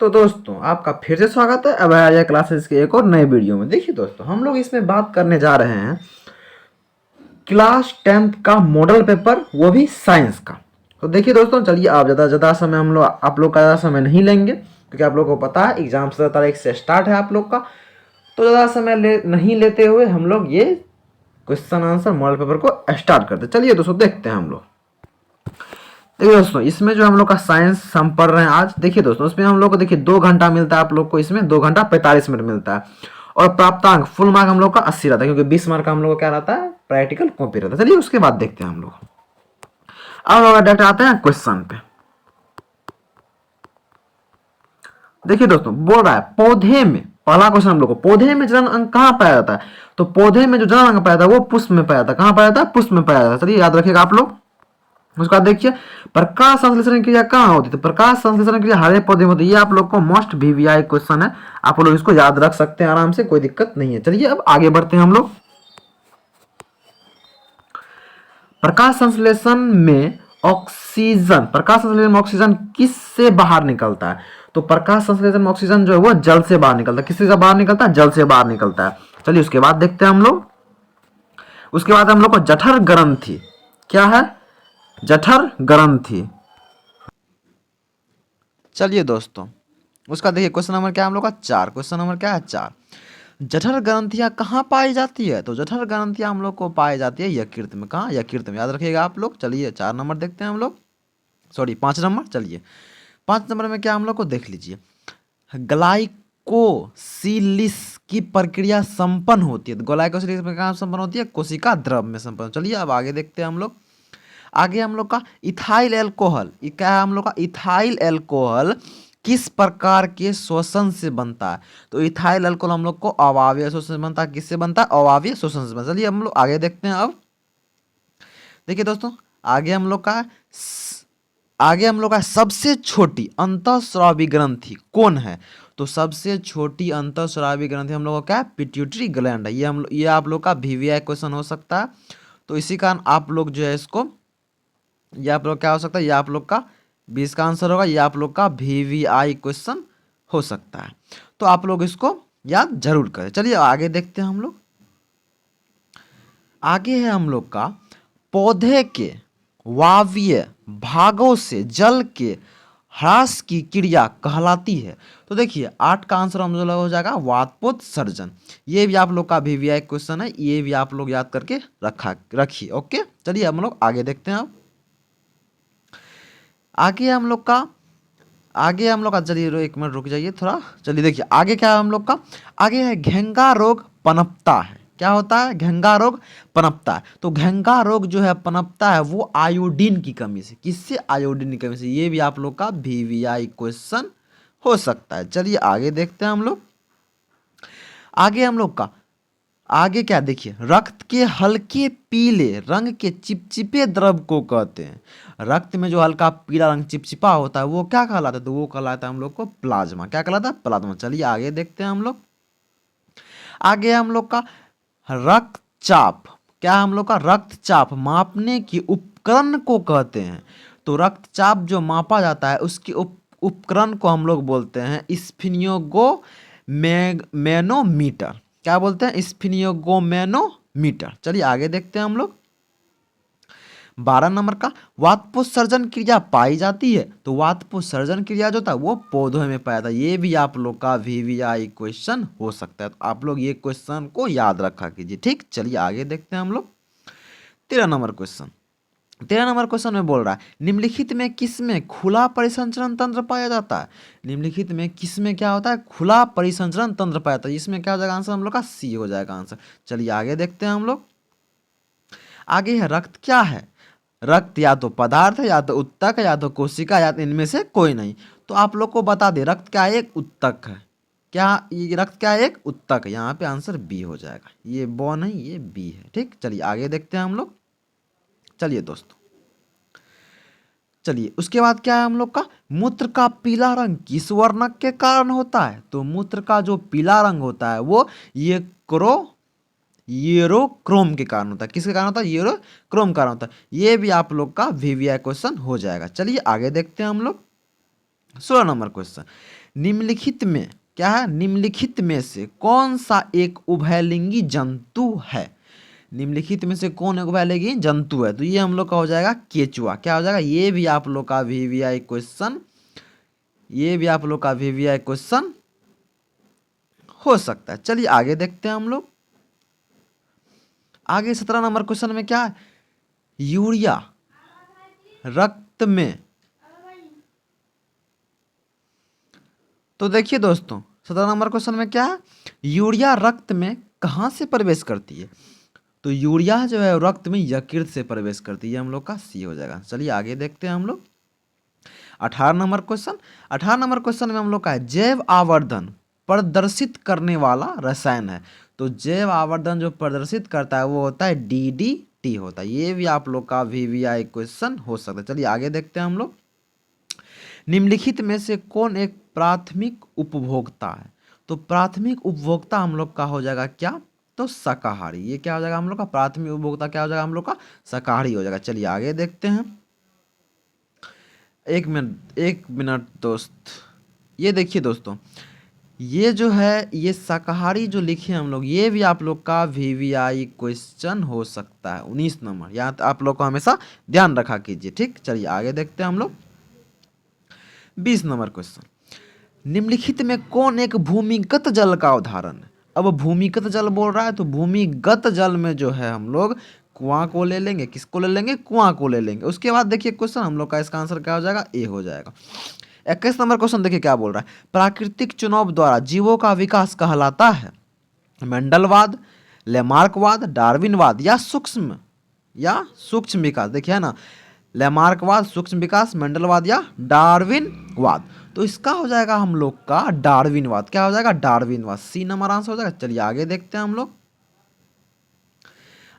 तो दोस्तों आपका फिर से स्वागत है अब आया क्लासेस के एक और नए वीडियो में। देखिए दोस्तों, हम लोग इसमें बात करने जा रहे हैं क्लास 10th का मॉडल पेपर, वो भी साइंस का। तो देखिए दोस्तों, चलिए आप ज़्यादा समय हम लोग आप लोग का ज़्यादा समय नहीं लेंगे, क्योंकि आप लोग को पता है एग्जाम 17 तारीख से स्टार्ट है आप लोग का। तो ज़्यादा समय नहीं लेते हुए हम लोग ये क्वेश्चन आंसर मॉडल पेपर को स्टार्ट करते। चलिए दोस्तों देखते हैं हम लोग। देखिए दोस्तों, इसमें जो हम लोग का साइंस हम पढ़ रहे हैं आज, देखिए दोस्तों इसमें हम लोग को देखिए 2 घंटा मिलता है आप लोग को, इसमें 2 घंटा 45 मिनट मिलता है। और प्राप्तांक फुल मार्क हम लोग का 80 रहता है, क्योंकि 20 मार्क का हम लोग का क्या रहता है, प्रैक्टिकल कॉपी रहता है। चलिए उसके बाद देखते हैं हम लोग। अब हम लोग डायरेक्ट आते हैं क्वेश्चन पे। देखिए दोस्तों, बोल रहा है पौधे में, पहला क्वेश्चन हम लोग को, पौधे में जनन अंग कहाँ पाया जाता है? तो पौधे में जो जनन अंग पाया जाता है वो पुष्प में पाया जाता है। कहाँ पाया जाता है? पुष्प में पाया जाता है। चलिए याद रखिएगा आप लोग। उसका देखिए प्रकाश संश्लेषण क्रिया कहाँ होती है? तो प्रकाश संश्लेषण क्रिया हरे पौधे में होती है। ये आप लोग को मोस्ट वीवीआई क्वेश्चन है, आप लोग इसको याद रख सकते हैं आराम से, कोई दिक्कत नहीं है। चलिए अब आगे बढ़ते हैं हम लोग। प्रकाश संश्लेषण में ऑक्सीजन किससे बाहर निकलता है? तो प्रकाश संश्लेषण में ऑक्सीजन जो है वो जल से बाहर निकलता है। किससे बाहर निकलता है? जल से बाहर निकलता है। चलिए उसके बाद देखते हैं हम लोग। उसके बाद हम लोग को जठर ग्रंथि क्या है? जठर ग्रंथि। चलिए दोस्तों, उसका देखिए क्वेश्चन नंबर क्या है हम लोग का? 4। क्वेश्चन नंबर क्या है? 4। जठर ग्रंथियां कहाँ पाई जाती है? तो जठर ग्रंथियां हम लोग को पाई जाती है यकृत में। कहाँ? यकृत में, याद रखिएगा आप लोग। चलिए 4 नंबर देखते हैं हम लोग, सॉरी 5 नंबर। चलिए 5 नंबर में क्या हम लोग को देख लीजिए, ग्लाइकोसिलिस की प्रक्रिया संपन्न होती है। तो ग्लाइकोसिलिस में कहाँ संपन्न होती है? कोशिका द्रव में संपन्न। चलिए अब आगे देखते हैं हम लोग। आगे हम लोग का इथाइल एल्कोहल, क्या है हम लोग का? इथाइल एल्कोहल किस प्रकार के शोषण से बनता है? तो इथाइल अल्कोहल हम लोग को अवायवीय शोषण से बनता है। किससे बनता है? अवायवीय शोषण से बनता है। चलिए हम लोग आगे देखते हैं अब। देखिए दोस्तों, आगे हम लोग का सबसे छोटी अंतःस्रावी ग्रंथि कौन है? तो सबसे छोटी अंतःस्रावी ग्रंथि हम लोग का क्या है? पिट्यूटरी ग्लैंड है। ये आप लोग का वीवीआई क्वेश्चन हो सकता है। तो इसी कारण आप लोग जो है इसको, ये आप लोग क्या हो सकता है, ये आप लोग का 20 का आंसर होगा। ये आप लोग का वीवीआई क्वेश्चन हो सकता है। तो आप लोग इसको याद जरूर करें। चलिए आगे देखते हैं हम लोग। आगे है हम लोग का पौधे के वायवीय भागों से जल के ह्रास की क्रिया कहलाती है। तो देखिए 8 का आंसर हम लोग हो जाएगा वातपोत्सर्जन। ये भी आप लोग का वीवीआई क्वेश्चन है, ये भी आप लोग याद करके रखिए। ओके, चलिए हम लोग आगे देखते हैं अब। आगे हम लोग का चलिए 1 मिनट रुक जाइए थोड़ा। चलिए देखिए आगे क्या है हम लोग का। आगे है घेंगा रोग पनपता है। क्या होता है? घेंगा रोग पनपता है। तो घेंगा रोग जो है पनपता है वो आयोडीन की कमी से। किससे? आयोडीन की कमी से। ये भी आप लोग का वीवीआई क्वेश्चन हो सकता है। चलिए आगे देखते हैं हम लोग। आगे हम लोग का आगे क्या देखिए, रक्त के हल्के पीले रंग के चिपचिपे द्रव को कहते हैं। रक्त में जो हल्का पीला रंग चिपचिपा होता है वो क्या कहलाता है? तो वो कहलाता है हम लोग को प्लाज्मा। क्या कहलाता है? प्लाज्मा। चलिए आगे देखते हैं हम लोग। आगे हम लोग का रक्तचाप। क्या हम लोग का? रक्तचाप मापने की उपकरण को कहते हैं। तो रक्तचाप जो मापा जाता है उसके उपकरण को हम लोग बोलते हैं स्फिनियोगो मैनोमीटर। क्या बोलते हैं? स्फिनियोगोमेनोमीटर। चलिए आगे देखते हैं हम लोग। 12 नंबर का वातपोत्सर्जन क्रिया पाई जाती है। तो वातपोत्सर्जन क्रिया जो था वो पौधों में पाया था। ये भी आप लोग का वीवीआई क्वेश्चन हो सकता है। तो आप लोग ये क्वेश्चन को याद रखा कीजिए। ठीक, चलिए आगे देखते हैं हम लोग। 13 नंबर क्वेश्चन। 13 नंबर क्वेश्चन में बोल रहा है निम्नलिखित में किसमें खुला परिसंचरण तंत्र पाया जाता है? निम्नलिखित में किसमें क्या होता है? खुला परिसंचरण तंत्र पाया जाता है। इसमें क्या हो जाएगा आंसर? हम लोग का सी हो जाएगा आंसर। चलिए आगे देखते हैं हम लोग। आगे है रक्त क्या है? रक्त या तो पदार्थ है, या तो उत्तक है, या तो कोशिका, या तो इनमें से कोई नहीं। तो आप लोग को बता दे रक्त क्या है? एक उत्तक है। क्या ये रक्त क्या है? एक उत्तक है। यहाँ पे आंसर बी हो जाएगा। ये बो नहीं, ये बी है। ठीक, चलिए आगे देखते हैं हम लोग। चलिए दोस्तों, चलिए उसके बाद क्या है हम लोग का, मूत्र का पीला रंग किस वर्णक के कारण होता है? तो मूत्र का जो पीला रंग होता है वो ये येरोक्रोम के कारण होता है। किसके कारण होता है? येरोक्रोम कारण होता है। ये भी आप लोग का वीवीआई क्वेश्चन हो जाएगा। चलिए आगे देखते हैं हम लोग। 16 नंबर क्वेश्चन, निम्नलिखित में क्या है, निम्नलिखित में से कौन सा एक उभयलिंगी जंतु है? निम्नलिखित में से कौन एक उभयलिंगी जंतु है? तो ये हम लोग का हो जाएगा केचुआ। क्या हो जाएगा? ये भी आप लोग का वीवीआई क्वेश्चन, ये भी आप लोग का वीवीआई क्वेश्चन हो सकता है। चलिए आगे देखते हैं हम लोग। आगे 17 नंबर क्वेश्चन में क्या है, यूरिया रक्त में, तो देखिए दोस्तों 17 नंबर क्वेश्चन में क्या है, यूरिया रक्त में कहां से प्रवेश करती है? तो यूरिया जो है रक्त में यकृत से प्रवेश करती है, हम लोग का सी हो जाएगा। चलिए आगे देखते हैं हम लोग 18 नंबर क्वेश्चन। 18 नंबर क्वेश्चन में हम लोग का है जैव आवर्धन प्रदर्शित करने वाला रसायन है। तो जैव आवर्धन जो प्रदर्शित करता है वो होता है डीडीटी होता है। ये भी आप लोग का वीवीआई क्वेश्चन हो सकता है। चलिए आगे देखते हैं हम लोग। निम्नलिखित में से कौन एक प्राथमिक उपभोक्ता है? तो प्राथमिक उपभोक्ता हम लोग का हो जाएगा क्या, तो शाकाहारी। ये क्या हो जाएगा हम लोग का प्राथमिक उपभोक्ता, क्या हो जाएगा हम लोग का शाकाहारी हो जाएगा। चलिए आगे देखते हैं। एक मिनट दोस्त, ये देखिए दोस्तों, ये जो है ये शाकाहारी जो लिखे हम लोग, ये भी आप लोग का वीवीआई क्वेश्चन हो सकता है 19 नंबर। यहाँ आप लोग को हमेशा ध्यान रखा कीजिए, ठीक। चलिए आगे देखते हैं हम लोग 20 नंबर क्वेश्चन। निम्नलिखित में कौन एक भूमिगत जल का उदाहरण है? अब भूमिगत जल बोल रहा है तो भूमिगत जल में जो है हम लोग कुआं को ले लेंगे। किसको ले लेंगे? कुआं को ले लेंगे। उसके बाद देखिए क्वेश्चन हम लोग का, इसका आंसर क्या हो जाएगा, ए हो जाएगा। 21 नंबर क्वेश्चन देखिए क्या बोल रहा है, प्राकृतिक चुनाव द्वारा जीवों का विकास कहलाता है मेंडलवाद, लेमार्कवाद, डार्विनवाद या सूक्ष्म विकास। देखिए है ना, लेमार्कवाद, सूक्ष्म विकास, मेंडलवाद या डार्विनवाद। तो इसका हो जाएगा हम लोग का डार्विनवाद। क्या हो जाएगा? डार्विनवाद। सी नंबर आंसर हो जाएगा। चलिए आगे देखते हैं हम लोग।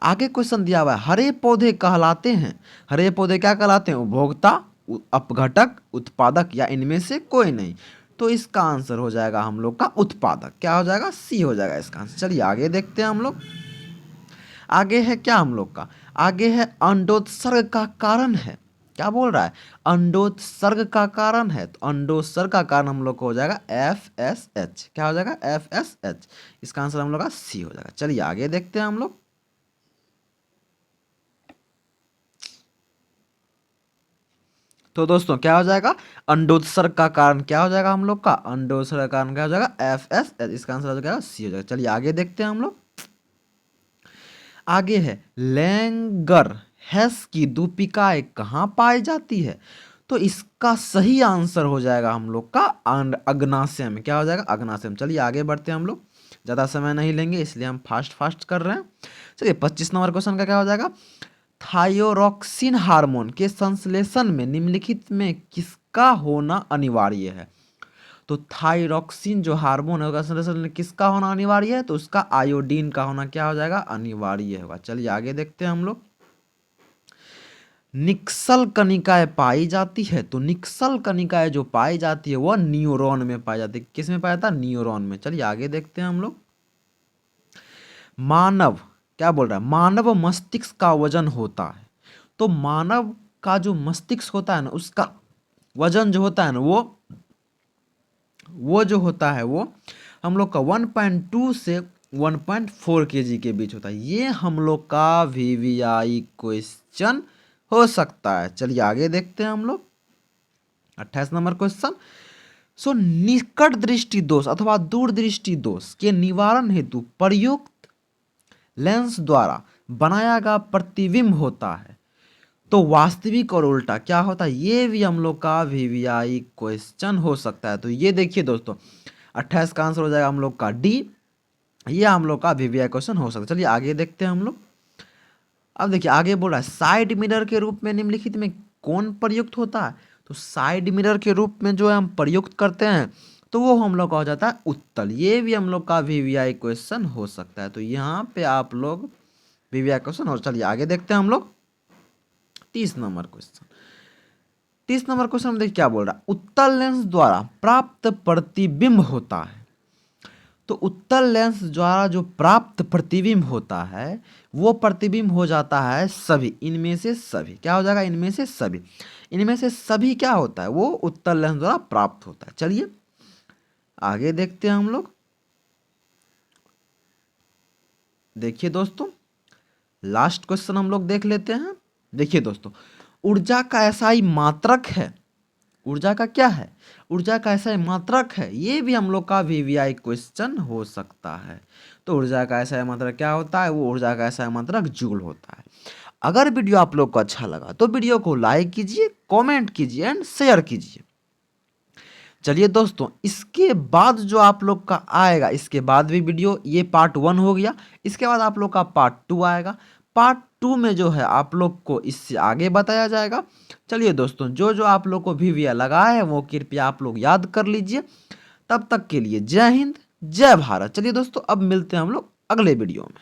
आगे क्वेश्चन दिया हुआ है हरे पौधे कहलाते हैं, हरे पौधे क्या कहलाते हैं? उपभोक्ता, अपघटक, उत्पादक या इनमें से कोई नहीं। तो इसका आंसर हो जाएगा हम लोग का उत्पादक। क्या हो जाएगा? सी हो जाएगा इसका आंसर। चलिए आगे देखते हैं हम लोग। आगे है क्या हम लोग का, आगे है अंडोत्सर्ग का कारण है। क्या बोल रहा है? अंडोत्सर्ग का कारण है। तो अंडोत्सर्ग का कारण हम लोग को हो जाएगा FSH। क्या हो जाएगा? FSH। इसका आंसर हम लोग का सी हो जाएगा। चलिए आगे देखते हैं हम लोग। तो दोस्तों क्या हो जाएगा? अंडोत्सर्ग का कारण क्या हो जाएगा हम लोग का? अंडोत्सर्ग का कारण क्या हो जाएगा? FSH। इसका आंसर हो जाएगा सी हो जाएगा। चलिए आगे देखते हैं हम लोग। आगे है लैंगर हैस की दीपिकाएं कहाँ पाई जाती है? तो इसका सही आंसर हो जाएगा हम लोग का अग्नाशय में। क्या हो जाएगा? अग्नाशय में। चलिए आगे बढ़ते हैं हम लोग, ज़्यादा समय नहीं लेंगे इसलिए हम फास्ट कर रहे हैं। चलिए 25 नंबर क्वेश्चन का क्या हो जाएगा, थायोरॉक्सिन हार्मोन के संश्लेषण में निम्नलिखित में किसका होना अनिवार्य है? तो थायरॉक्सिन जो हार्मोन है उसका संश्लेषण किसका होना अनिवार्य है? तो उसका आयोडीन का होना क्या हो जाएगा? अनिवार्य होगा। चलिए आगे देखते हैं हम लोग। निक्सल कणिकाएं पाई जाती है, तो निक्सल कणिकाएं जो पाई जाती है वह न्यूरॉन में पाई जाती है। किस में पाया जाता है? न्यूरॉन में। चलिए आगे देखते हैं हम लोग। मानव क्या बोल रहा है, मानव मस्तिष्क का वजन होता है। तो मानव का जो मस्तिष्क होता है ना, उसका वजन जो होता है ना, वो जो होता है वो हम लोग का 1.2 से 1.4 kg के बीच होता है। ये हम लोग का वीवीआई क्वेश्चन हो सकता है। चलिए आगे देखते हैं हम लोग 28 नंबर क्वेश्चन। सो निकट दृष्टि दोष अथवा दूरदृष्टि दोष के निवारण हेतु प्रयुक्त लेंस द्वारा बनाया गया प्रतिबिंब होता है। तो वास्तविक और उल्टा क्या होता है? ये भी हम लोग का वीवीआई क्वेश्चन हो सकता है। तो ये देखिए दोस्तों 28 का आंसर हो जाएगा हम लोग का डी। ये हम लोग का वीवीआई क्वेश्चन हो सकता है। चलिए आगे देखते हैं हम लोग। अब देखिए आगे बोल रहा है साइड मिरर के रूप में निम्नलिखित में कौन प्रयुक्त होता है? तो साइड मिरर के रूप में जो है हम प्रयुक्त करते हैं तो वो हम लोग का हो जाता है उत्तल। ये भी हम लोग का वीवीआई क्वेश्चन हो सकता है। तो यहाँ पे आप लोग वीवीआई क्वेश्चन हो। चलिए आगे देखते हैं हम लोग 30 नंबर क्वेश्चन। 30 नंबर क्वेश्चन में देखिए क्या बोल रहा है, उत्तल लेंस द्वारा प्राप्त प्रतिबिंब होता है। तो उत्तल लेंस द्वारा जो प्राप्त प्रतिबिंब होता है वो प्रतिबिंब हो जाता है सभी, इनमें से सभी। क्या हो जाएगा? इनमें से सभी। इनमें से सभी क्या होता है? वो उत्तल लेंस द्वारा प्राप्त होता है। चलिए आगे देखते हैं हम लोग। देखिए दोस्तों, लास्ट क्वेश्चन हम लोग देख लेते हैं। देखिए दोस्तों, ऊर्जा का ऐसा ही मात्रक है, ऊर्जा का क्या है, ऊर्जा का ऐसा ही मात्रक है, ये भी हम लोग का वीवीआई क्वेश्चन हो सकता है। तो ऊर्जा का ऐसा ही मात्रक क्या होता है, वो ऊर्जा का ऐसा ही मात्रक जूल होता है। अगर वीडियो आप लोग को अच्छा लगा तो वीडियो को लाइक कीजिए, कमेंट कीजिए एंड शेयर कीजिए। चलिए दोस्तों, इसके बाद जो आप लोग का आएगा, इसके बाद भी वीडियो, ये पार्ट 1 हो गया, इसके बाद आप लोग का पार्ट 2 आएगा। पार्ट 2 में जो है आप लोग को इससे आगे बताया जाएगा। चलिए दोस्तों, जो जो आप लोग को वीवीआई लगा है वो कृपया आप लोग याद कर लीजिए। तब तक के लिए जय हिंद, जय भारत। चलिए दोस्तों, अब मिलते हैं हम लोग अगले वीडियो में।